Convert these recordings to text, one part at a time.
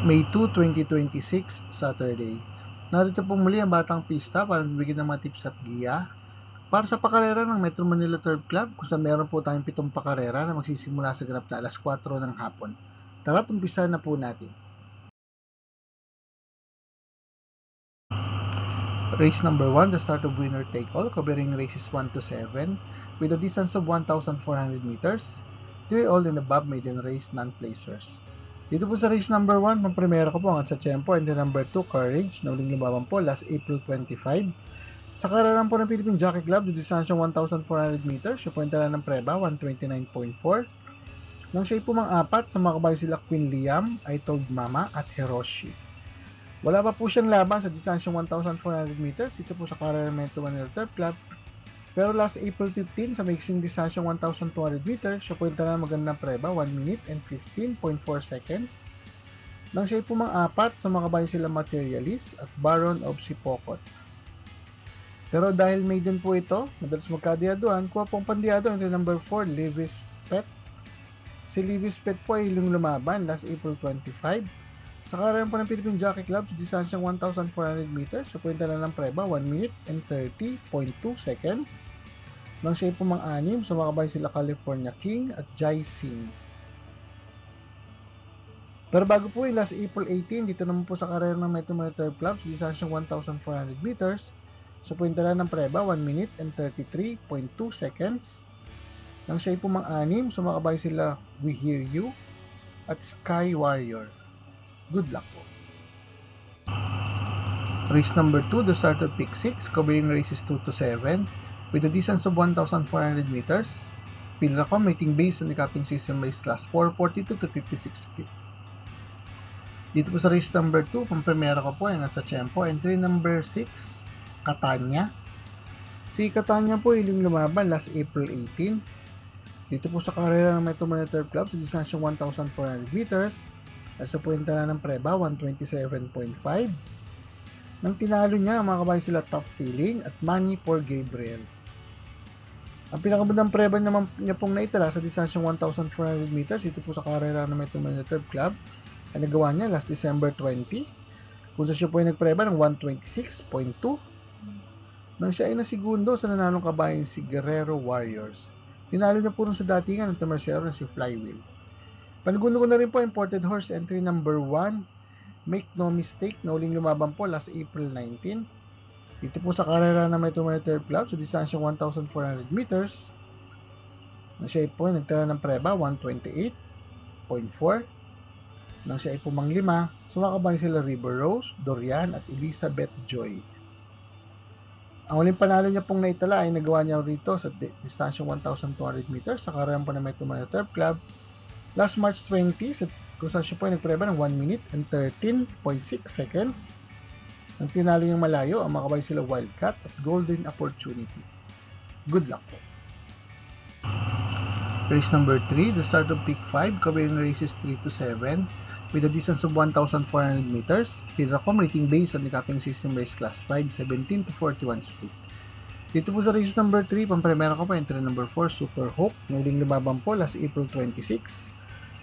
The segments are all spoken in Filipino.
May 2, 2026, Saturday. Narito po muli ang Batang Pista para bibigyan ng mga tips at giya para sa pakarera ng Metro Manila Turf Club kung saan meron po tayong 7 pakarera na magsisimula sa ganap na alas 4 ng hapon. Tara, umpisahan na po natin. Race number 1, the start of winner take all, covering races 1 to 7 with a distance of 1,400 meters. 3 all and above maiden race non-placers. Dito po sa race number 1, pang-primera ko po ang Atsa-Tiempo, and the number 2, Courage, na uling lumaban po last April 25. Sa kararang po ng Philippine Jockey Club, the distansya 1,400 meters, siya po yung tala ng preba, 129.4. Nang siya po mang-apat, sa mga kabayo sila Queen Liam, I Told Mama, at Hiroshi. Wala pa po siyang laban sa distansya 1,400 meters, ito po sa kararang Metro Manila Turf Club. Pero last April 15, sa mixing distansya 1,200 meters, siya po yung tala magandang preba, 1 minute and 15.4 seconds. Nang siya po mang-apat, sa mga kabayo sila Materialist at Baron of Sipokot. Pero dahil maiden po ito, madalas magkadiaduan, kuha pong pandiado ang number 4, Levis Pet. Si Levis Pet po ay lumaban last April 25. Sa karamihan po ng Philippine Jockey Club, sa distansyang 1,400 meters, sa puwenta na ng preba, 1 minute and 30.2 seconds. Nang siya po mang-anim, sumakabay sila California King at Jai Singh. Pero bago po yung last April 18, dito naman po sa karera ng Metro Manila Turf Club, sa distansyang 1,400 meters, sa puwenta na ng preba, 1 minute and 33.2 seconds. Nang siya po mang-anim, sumakabay sila We Hear You at Sky Warrior. Good luck po. Race number 2, the start of Pick 6, covering races 2 to 7 with a distance of 1,400 meters. Pillar ko, mating base on the capping system race class 4, 42 to 56 feet. Dito po sa race number 2, pang-primera ko po yung Atsa-Tiempo. Entry number 6, Catania. Si Catania po yung lumaban last April 18. Dito po sa karera ng Metro Manila Turf Club sa distansyang 1,400 meters. At sa puwenta na ng preba, 127.5. Nang tinalo niya, mga kabayo sila Tough Feeling at Money for Gabriel. Ang pinakamagandang preba naman niya pong naitala sa distansyang 1,400 meters, dito po sa karera ng Metro Manila Turf Club, ay nagawa niya last December 20, kung sa siya po ay nagpreba ng 126.2. Nang siya ay nasigundo sa nanalong kabayan si Guerrero Warriors. Tinalo niya po rin sa datingan ng tercero na si Flywheel. Panigundo ko na rin po imported horse entry number 1, Make No Mistake, na uling lumaban po last April 19. Dito po sa karera ng Metro Manila Turf Club sa distansyang 1,400 meters. Nang siya po ay nagtala ng preba, 128.4. Nang siya ay pumang-5, sumakabay sila River Rose, Dorian at Elizabeth Joy. Ang uling panalo niya pong naitala ay nagawa niya rito sa distansyang 1,200 meters sa karera po ng Metro Manila Turf Club last March 20, kung saan siya po ay nagpreba ng 1 minute and 13.6 seconds. Nang tinalo niyang malayo, ang mga kabayo sila Wildcat at Golden Opportunity. Good luck po. Race number 3, the start of Pick 5, covering races 3 to 7 with a distance of 1,400 meters. Pilracom rating based on the capping system race class 5, 17 to 41 speed. Dito po sa race number 3, pang-primera ko po entry number 4, Super Hope, na uling lumabang po last April 26.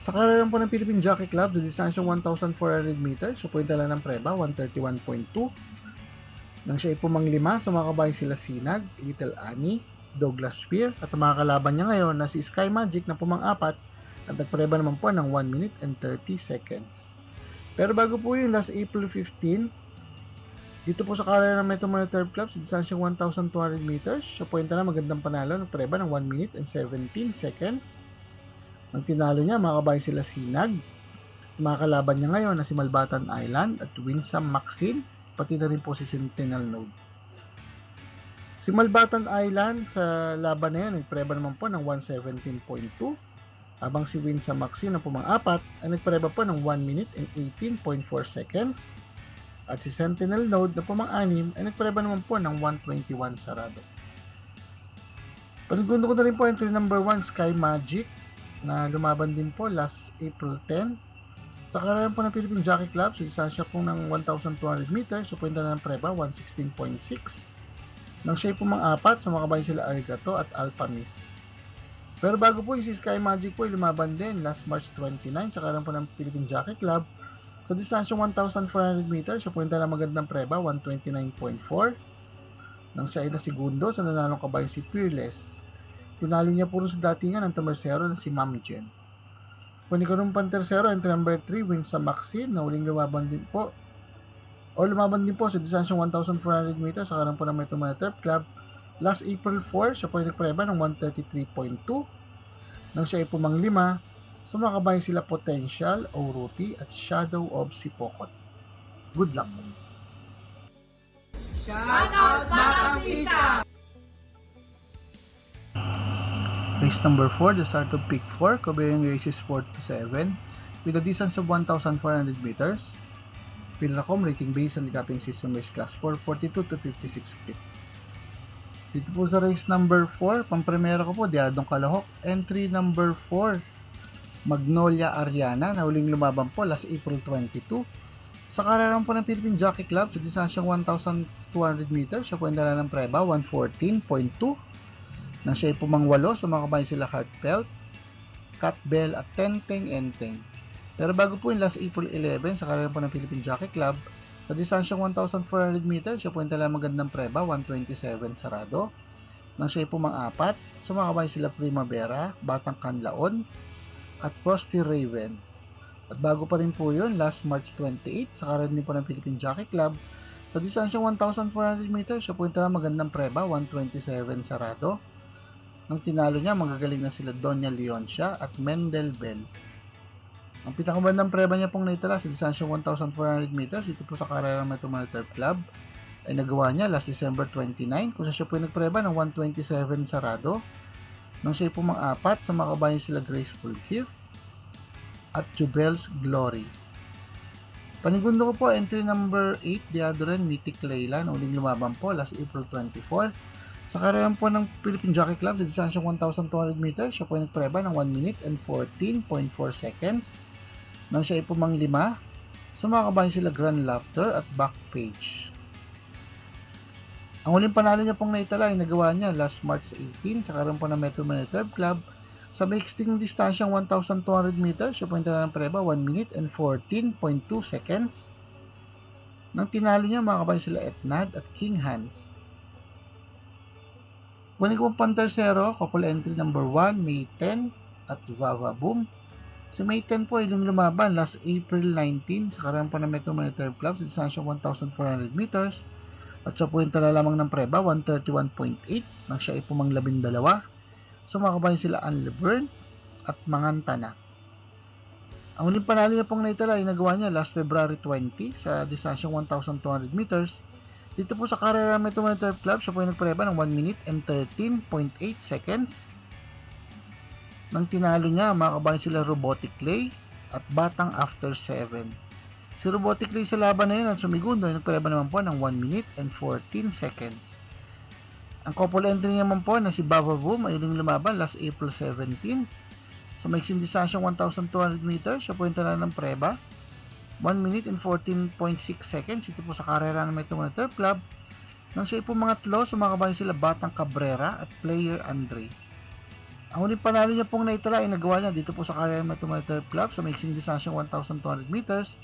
Sa karera po ng Philippine Jockey Club, sa distansyang 1,400 meters, so po yung tala ng preba, 131.2. Nang siya ay pumang-5, sumakabay sila Sinag, Little Annie, Douglas Spear, at ang mga kalaban niya ngayon na si Sky Magic na pumang-4 at nagpreba naman po ng 1 minute and 30 seconds. Pero bago po yung last April 15, dito po sa karera ng Metro Manila Turf Club, sa distansyang 1,200 meters, siya po yung tala magandang panalo, nagpreba ng 1 minute and 17 seconds. Nang tinalo niya, mga kabayo sila Sinag. Mga kalaban niya ngayon na si Malbatan Island at Winsome Maxine, pati na rin po si Sentinel Node. Si Malbatan Island sa laban na yan, nagpreba naman po ng 117.2, habang si Winsome Maxine na pumang-4 ay nagpreba po ng 1 minute and 18.4 seconds. At si Sentinel Node na pumang-6 ay nagpreba naman po ng 121 sarado. Panigundo ko na rin po entry number 1, Sky Magic, na lumaban din po last April 10. Sa karera po ng Philippine Jockey Club, sa distansya po ng 1,200 meters, so puwenta na ng preba, 116.6. Nang siya po mang-4, sumakabay sila Arigato at Alpha Miss. Pero bago po yung si Sky Magic po, lumaban din last March 29, sa karera po ng Philippine Jockey Club, Sa distansyang 1,400 meters, siya po yung dalang magandang preba, 129.4. Nang siya ay nasigundo sa nanalong kabayo si Fearless. Tinalo niya puro sa datingan ng tercero na si Ma'am Jen. Kung ikaroon pang tercero, entry number 3, wins sa Maxine, na uling lumaban din po sa distansyang 1,400 meters sa kanan po ng Metro Manila Turf Club. Last April 4, siya po ay nagpreba ng 133.2. Nang siya ay pumanglima, sumakabayan sila Potential, Oruti, at Shadow of Sipokot. Good luck po. Shout out Bakang Pizza! Race number 4, the start of Pick 4, covering races 4 to 7, with a distance of 1,400 meters. Pilracom rating based on the capping system race class 4, 42 to 56 feet. Dito po sa race number 4, pampremera ko po, Diadong Kalahok. Entry number 4, Magnolia Ariana, na huling lumaban po last April 22. Sa karerang po ng Philippine Jockey Club, sa distansyang 1,200 meters, siya po yung dala ng preba, 114.2. Nang siya ay pumangwalo, sumakabayan sila Heartfelt, Catbell, at Tenteng Enteng. Pero bago po yung last April 11, sa karerang po ng Philippine Jockey Club, sa distansyang 1,400 meters, siya po yung dala magandang preba, 127 sarado. Nang siya ay pumang-apat, sumakabayan sila Primavera, Batang Kanlaon, at Frosty Raven. At bago pa rin po yun, last March 28, sa karan din po ng Philippine Jockey Club, sa distansyang 1,400 meters, siya po yung tala magandang preba, 127 sarado. Nang tinalo niya, magagaling na sila Doña Leoncia at Mendel Bell. Ang pinakabandang preba niya pong naitala sa distansyang 1,400 meters, ito po sa karera ng Metro Manila Turf Club, ay nagawa niya last December 29, kung siya po yung nagpreba ng 127 sarado. Nang siya po mang-apat, sa makabayan sila Graceful Gift at Jubel's Glory. Panigundo ko po, entry number 8, Deodorant Mythic Layla, na uling lumaban po last April 24. Sa karera po ng Philippine Jockey Club, sa distansyang 1,200 meters, siya po yung nagpreba ng 1 minute and 14.4 seconds. Nang siya ay pumanglima, sumakabayan sila Grand Laughter at Backpage. Ang huling panalo niya pong naitala ay nagawa niya last March 18 sa karan po ng Metro Manila Turf Club. Sa mixing distansyang 1,200 meters, siya po yung tala ng preba, 1 minute and 14.2 seconds. Nang tinalo niya, makakabayan sila Etnad at King Hans. Kunin ko pang tercero, couple entry number 1, May 10 at Vava Boom. Si May 10 po ay lumaban last April 19 sa karan po ng Metro Manila Turf Club sa distansyang 1,400 meters. At siya po yung tala lamang ng preba, 131.8, nang siya ay pumanglabing dalawa. Sumakabayan sila Anlevern at Mangantana. Ang huling panalo niya pong naitala ay nagawa niya last February 20 sa distansyang 1,200 meters. Dito po sa karera Metro Manila Turf Club, siya po yung nagpreba ng 1 minute and 13.8 seconds. Nang tinalo niya, makabayan sila Robotic Clay at Batang After 7. Si Robotic Clay sa laban na yun at sumigundo ay nagpreba naman po ng 1 minute and 14 seconds. Ang couple entry naman po na si Bava Boom ay uling lumaban last April 17. Sa mixing distansyang 1,200 meters, siya po yung tala ng preba, 1 minute and 14.6 seconds. Ito po sa karera ng Metro Manila Turf Club. Nang siya po mangatlo, sumakabayan sila Batang Cabrera at Player Andre. Ang huling panalo niya pong naitala ay nagawa niya dito po sa karera ng Metro Manila Turf Club sa mixing distansyang 1,200 meters.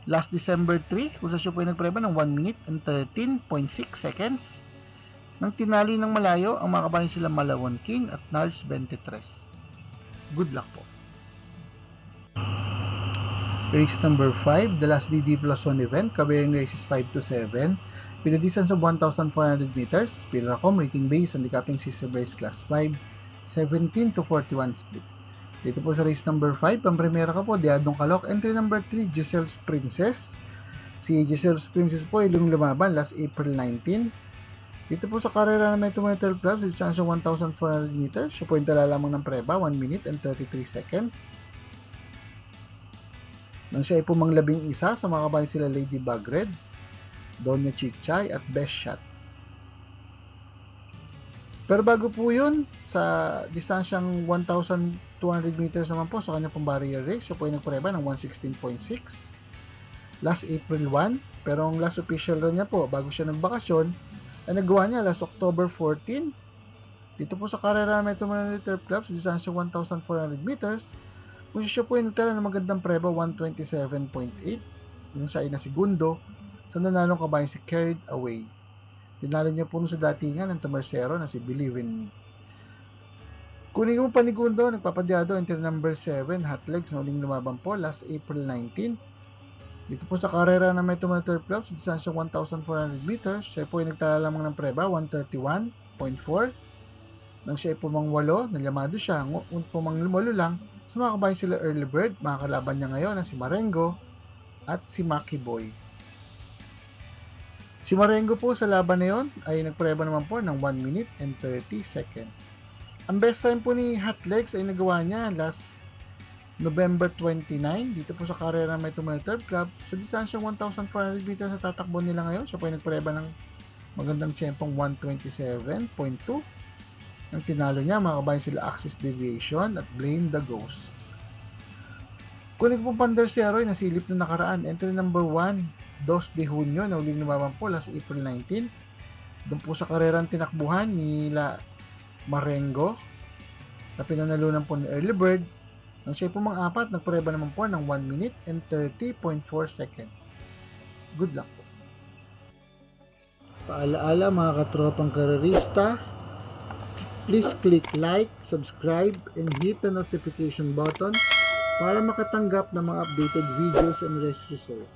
Last December 3, kung sa siya po ay nagpreba ng 1 minute and 13.6 seconds. Nang tinalo ng malayo, ang makabayan sila Malawon King at Nars 23. Good luck po. Race number 5, the last DD plus 1 event, covering races 5 to 7, with a distance of 1,400 meters, Pilracom rating based on the capping system race class 5, 17 to 41 split. Dito po sa race number 5, pampremera ko po, Diadong Kalok. Entry number 3, Giselle's Princess. Si Giselle's Princess po ay lumaban last April 19. Dito po sa karera ng Metro Manila Turf Club, sa distansyang 1,400 meters, siya po yung tala lamang ng preba, 1 minute and 33 seconds. Nang siya ay pumanglabing isa, sumakabayan sila Lady Bagred, Doña Chichay at Best Shot. Pero bago po yun, sa distansyang 1,200 meters naman po sa kanya pong barrier race, siya po ay nagpreba ng 116.6 last April 1. Pero ang last official run niya po, bago siya nagbakasyon, ay nagawa niya last October 14. Dito po sa karera ng Metro Manila Turf Club sa distansyang 1,400 meters, kung siya po ay nagtala ng magandang preba, 127.8. Yung siya ay na segundo sa nanalong kabayan si Carried Away. Tinalo niya po sa datingan ng tumersero na si Believe in Me. Kunin yung panigundo, nagpapadyado, entry number 7, Hot Legs, na uling lumaban po last April 19. Dito po sa karera na may tumater club, sa distansyang 1,400 meters, siya po ay nagtala lamang ng preba, 131.4. Nang siya ay pumangwalo, nalamado siya, pumangwalo lang, sa mga kabayan sila Early Bird, mga kalaban niya ngayon na si Marengo at si Maki Boy. Si Marengo po sa laban na yon ay nagpreba naman po ng 1 minute and 30 seconds. Ang best time po ni Hot Legs ay nagawa niya last November 29 dito po sa karera may Third Club sa distansyang 1,400 meters sa tatakbo nila ngayon. Siya po ay nagpreba ng magandang tiyempong 127.2. Ang tinalo niya, mga kabayan sila Axis Deviation at Blame the Ghost. Kunin ko pong Pandersero ay nasilip na nakaraan. Entry number 1, 2 de Junio na uling lumaban po last April 19. Doon po sa karerang tinakbuhan nila Marengo na pinanalunan po ni Early Bird. Nang siya po mga apat, nagpreba naman po ng 1 minute and 30.4 seconds. Good luck po. Paalaala mga katropang karerista, please click like, subscribe, and hit the notification button para makatanggap ng mga updated videos and race results.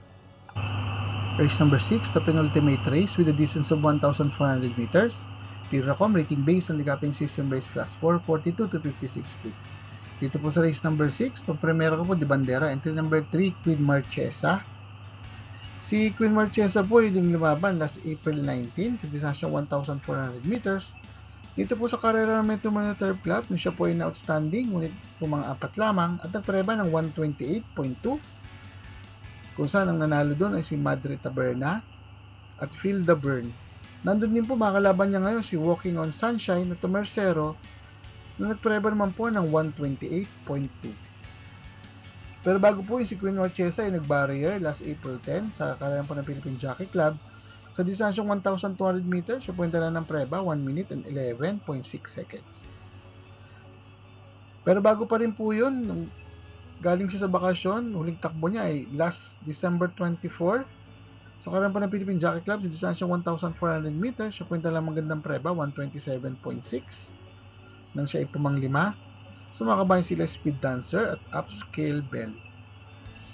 Race number 6, the penultimate race with a distance of 1,400 meters. PIRACOM rating based on the capping system race class 4, 42 to 56 feet. Dito po sa race number 6, pag-primera ko po di bandera, entry number 3, Queen Marchesa. Si Queen Marchesa po yung lumaban last April 19 sa distansyang 1,400 meters. Dito po sa karera ng Metro Manila Turf Club, siya po ay na-outstanding, ngunit po mga apat lamang at nagpreba ng 128.2. Kung saan ang nanalo doon ay si Madre Taberna at Phil the Burn. Nandun din po mga kalaban niya ngayon si Walking on Sunshine na tumersero na nagpreba naman po ng 128.2. Pero bago po yung si Queen Marchesa ay nag-barrier last April 10 sa karera po ng Philippine Jockey Club. Sa distansyong 1,200 meters, siya po yung dala ng preba 1 minute and 11.6 seconds. Pero bago pa rin po yun, nung galing siya sa bakasyon, huling takbo niya ay last December 24. Sa karera po ng Philippine Jockey Club, sa distansyong 1,400 meters, siya po yung dala magandang preba 127.6. Nang siya ay pumanglima, sumakabayan sila Speed Dancer at Upscale Bell.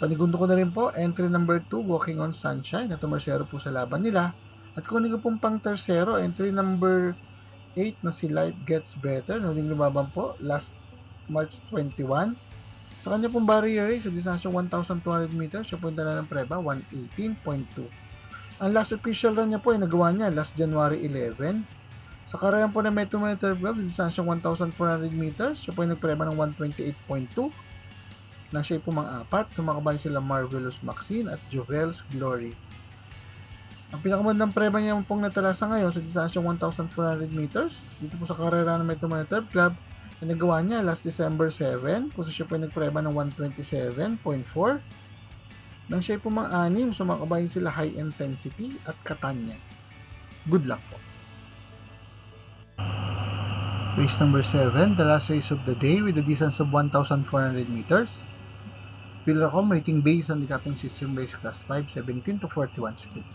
Panigundo ko na rin po, entry number 2, Walking on Sunshine, na tumersero po sa laban nila. At kunin ko pong pang tersero, entry number 8 na si Life Gets Better, na huling lumaban po last March 21. Sa kanya pong barrier race, sa distansyong 1,200 meters, siya po yung dala ng preba, 118.2. Ang last official run niya po ay nagawa niya last January 11. Sa karayan po ng Metro Manila Turf Club, sa distansyong 1,400 meters, siya po yung nagpreba ng 128.2. Nang siya ay pumang-apat, sumakabayan sila Marvelous Maxine at Jovel's Glory. Ang pinakamandang preba niya pong natalasa ngayon sa distansyong 1,400 meters, dito po sa karera ng Metro Manila Turf Club, ay nagawa niya last December 7, kung siya po ay nagpreba ng 127.4. Nang siya ay pumang-anim, sumakabayan sila High Intensity at Catania. Good luck po. Race number 7, the last race of the day with a distance of 1,400 meters. PIRACOM rating based on the capping system race class 5, 17 to 41 speed.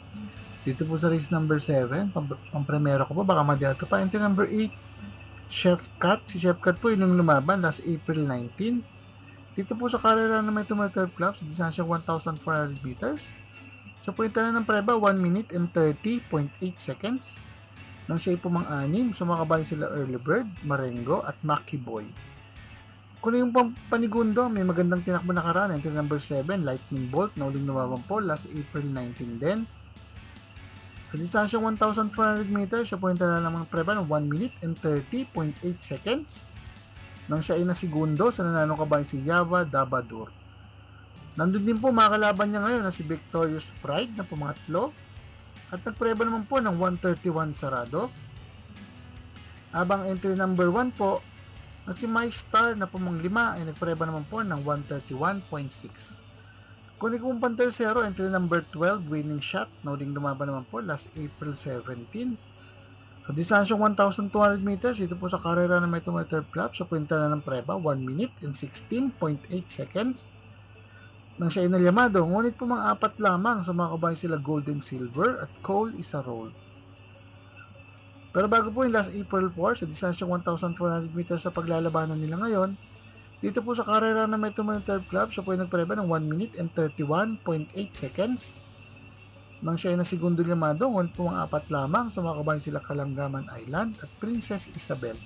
Dito po sa race number 7, pang-primera ko po, baka madyato pa. Entry number 8, Chef Cat. Si Chef Cat po yung lumaban last April 19. Dito po sa karera na may Turf Club sa distansyang 1,400 meters. Siya po yung tala ng preba 1 minute and 30.8 seconds. Nang siya ay pumang-anim, sumakabayan sila Early Bird, Marengo at Maki Boy. Kung yung panigundo, may magandang tinakbo na karaan. Entry number 7, Lightning Bolt, na uling lumaban po last April 19 din. Sa distansyang 1,400 meters, siya po yung tala ng mga preba ng 1 minute and 30.8 seconds. Nang siya ay nasigundo, sa nananong kabayan si Yava Dabadur. Nandun din po mga kalaban niya ngayon na si Victorious Pride na pumangatlo. At nagpreba naman po ng 131 sarado. Habang entry number 1 po, na si My Star na pumanglima ay nagpreba naman po ng 131.6. Kunin ko pong pantersero, entry number 12, Winning Shot, na uling lumaban naman po last April 17. Sa distansyong 1,200 meters, ito po sa karera ng Metro Manila Turf Club, sa kwenta na ng preba, 1 minute and 16.8 seconds. Nang siya ay nalyamado, ngunit po mga 4 lamang sa mga kabayan sila Gold and Silver at Cole Isarol. Pero bago po yung last April 4 sa distansyang 1,400 meters sa paglalabanan nila ngayon, dito po sa karera ng Metro Manila Turf Club, siya po ay nagpareba ng 1 minute and 31.8 seconds. Nang siya ay nasigundo lyamado, ngunit po mga 4 lamang sa mga kabayan sila Kalanggaman Island at Princess Isabel.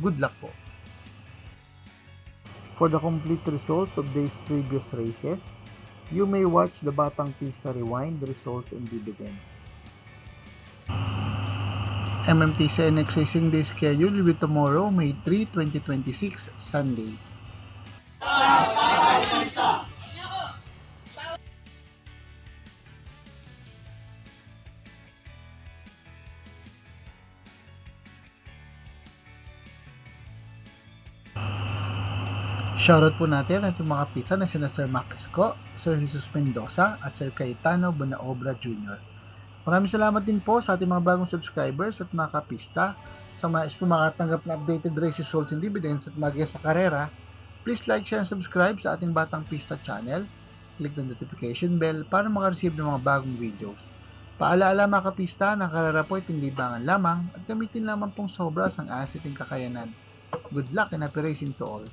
Good luck po! For the complete results of these previous races, you may watch the Batang Pista Rewind results and dividend. MMTC next racing day schedule will be tomorrow, May 3, 2026, Sunday. Shoutout po natin at yung mga pizza na sina Sir Mac Esco, Sir Jesus Mendoza at Sir Cayetano Bonaobra Jr. Maraming salamat din po sa ating mga bagong subscribers at mga kapista. Sa mga po makatanggap na updated race results and dividends at mag sa karera, please like, share, and subscribe sa ating Batang Pista channel. Click the notification bell para makareceive ng mga bagong videos. Paalaala mga kapista, ng karera po ay tinlibangan lamang at gamitin lamang pong sobra ang ating kakayanan. Good luck and happy racing to all!